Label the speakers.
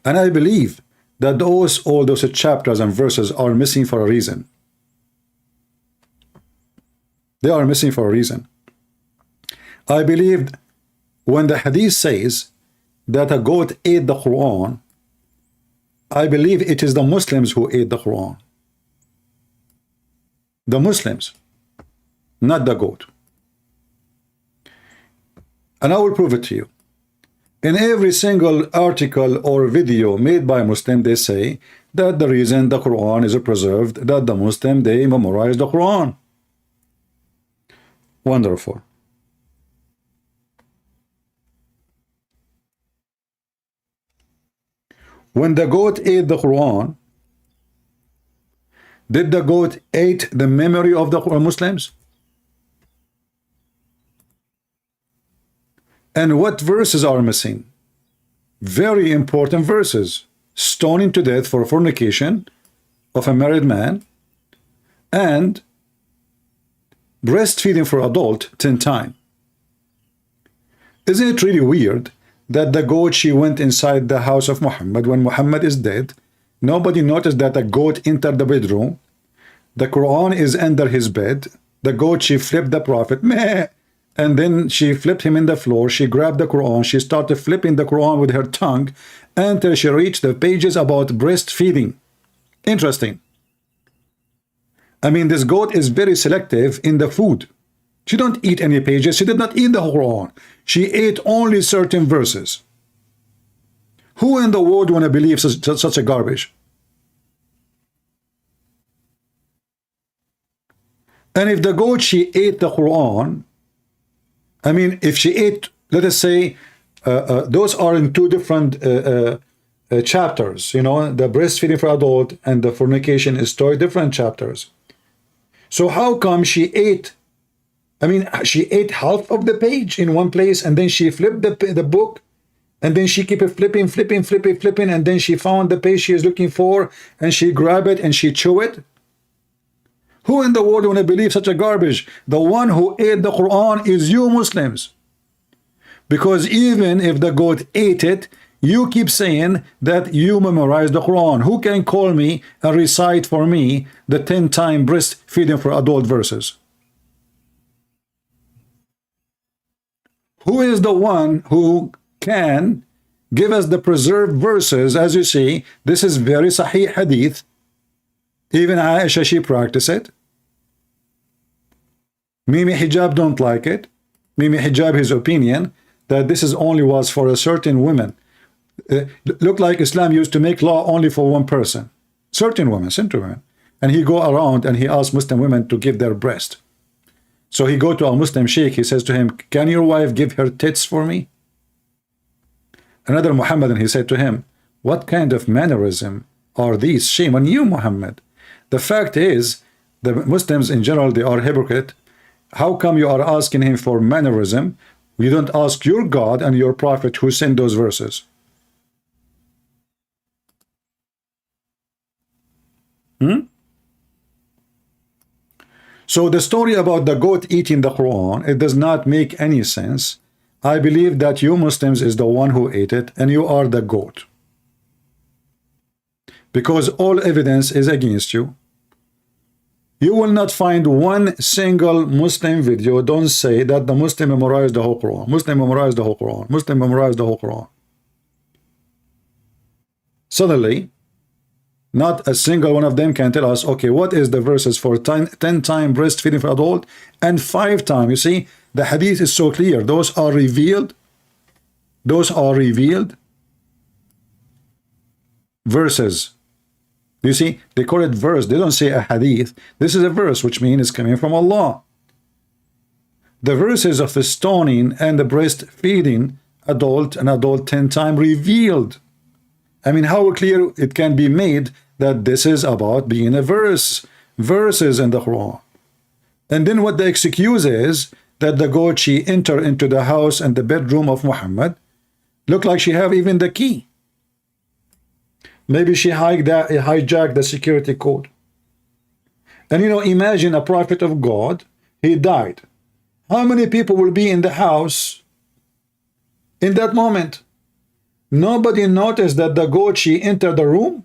Speaker 1: And I believe that all those chapters and verses are missing for a reason. They are missing for a reason. I believe when the hadith says that a goat ate the Quran, I believe it is the Muslims who ate the Quran. The Muslims, not the goat. And I will prove it to you. In every single article or video made by Muslim, they say that the reason the Quran is preserved, that the Muslim, they memorize the Quran. Wonderful. When the goat ate the Quran, did the goat eat the memory of the Muslims? And what verses are missing? Very important verses. Stoning to death for fornication of a married man, and breastfeeding for adult 10 times. Isn't it really weird that the goat, she went inside the house of Muhammad when Muhammad is dead? Nobody noticed that the goat entered the bedroom. The Quran is under his bed. The goat, she flipped the Prophet, meh, and then she flipped him in the floor. She grabbed the Quran. She started flipping the Quran with her tongue until she reached the pages about breastfeeding. Interesting. I mean, this goat is very selective in the food. She don't eat any pages. She did not eat the Quran. She ate only certain verses. Who in the world want to believe such a garbage? And if the goat, she ate the Quran, I mean, if she ate, let us say, those are in two different chapters, you know, the breastfeeding for adult and the fornication is two different chapters. So how come she ate, I mean, she ate half of the page in one place, and then she flipped the book, and then she kept flipping, and then she found the page she is looking for, and she grabbed it and she chewed it? Who in the world want to believe such a garbage? The one who ate the Quran is you Muslims. Because even if the goat ate it, you keep saying that you memorize the Quran. Who can call me and recite for me the 10-time breastfeeding for adult verses? Who is the one who can give us the preserved verses? As you see, this is very Sahih Hadith. Even Aisha, she practiced it. Mimi Hijab don't like it. Mimi Hijab, his opinion that this is only was for a certain women. Look like Islam used to make law only for one person, certain women, and he go around and he asks Muslim women to give their breast. So he go to a Muslim sheikh, he says to him, can your wife give her tits for me? Another Muhammadan, he said to him, what kind of mannerism are these? Shame on you, Muhammad. The fact is, the Muslims in general, they are hypocrite. How come you are asking him for mannerism? You don't ask your God and your prophet who sent those verses. So the story about the goat eating the Quran, it does not make any sense. I believe that you Muslims is the one who ate it, and you are the goat. Because all evidence is against you. You will not find one single Muslim video don't say that the Muslim memorized the whole Quran. Muslim memorized the whole Quran. Muslim memorized the whole Quran. Suddenly, not a single one of them can tell us, okay, what is the verses for 10-time breastfeeding for adult and 5-time? You see, the hadith is so clear. Those are revealed. Those are revealed verses. You see, they call it verse. They don't say a hadith. This is a verse, which means it's coming from Allah. The verses of the stoning and the breastfeeding adult and adult 10-time revealed. I mean, how clear it can be made that this is about being a verse. Verses in the Quran. And then what the excuse is that the goat, she entered into the house and the bedroom of Muhammad. Look like she have even the key. Maybe she hijacked the security code. And you know, imagine a prophet of God, he died. How many people will be in the house in that moment? Nobody noticed that the goat, she entered the room?